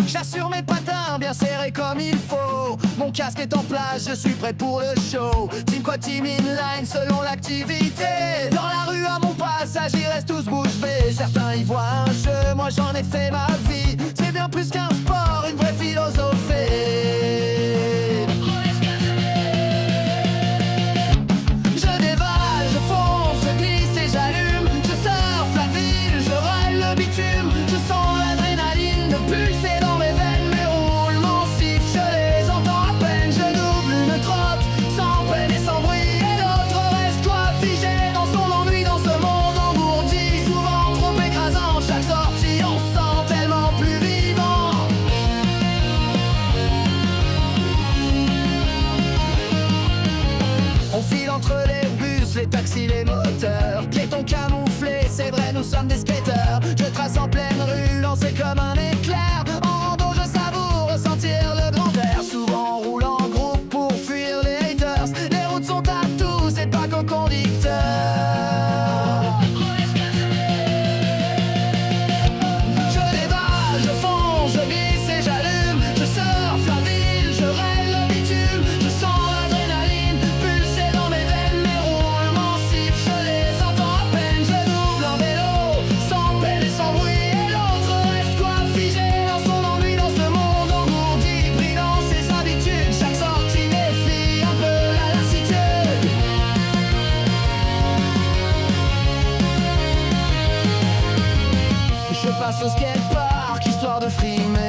J'assure mes patins bien serrés comme il faut. Mon casque est en place, je suis prêt pour le show. Team quoi, team inline selon l'activité. Dans la rue à mon passage, ils restent tous bouche bée. Certains y voient un jeu, moi j'en ai fait ma vie. C'est bien plus qu'un sport, une vraie philosophie. Je dévale, je fonce, je glisse et j'allume. Je surfe la ville, je râle le bitume. Je sens l'adrénaline de pulser dans mes veines. Mes roulements sifflent, je les entends à peine. Je double une trotte, sans peine et sans bruit. Et l'autre reste toi figé dans son ennui, dans ce monde engourdi, souvent trop écrasant. Chaque sortie on se sent tellement plus vivant. On file entre les bus, les taxis, les moteurs. Piétons camouflés, c'est vrai, nous sommes des skateurs. Je trace en pleine rue, lancé comme un éclair. En rando, je savoure, ressentir le grand air. Souvent, on roule en groupe pour fuir les haters. Les routes sont à tous et pas qu'au conducteur. Je dévale, je fonce, je glisse et j'allume. Je surfe la ville, je rêve le bitume. Je sens l'adrénaline pulser dans mes veines. Mes roulements sifflent, je les entends à peine. Je double en vélo, sans peine et sans bruit. Et l'autre reste quoi figé dans son ennui, dans ce monde engourdi, pris dans ses habitudes. Chaque sortie défie un peu la lassitude. Je passe au skatepark, histoire de frimer.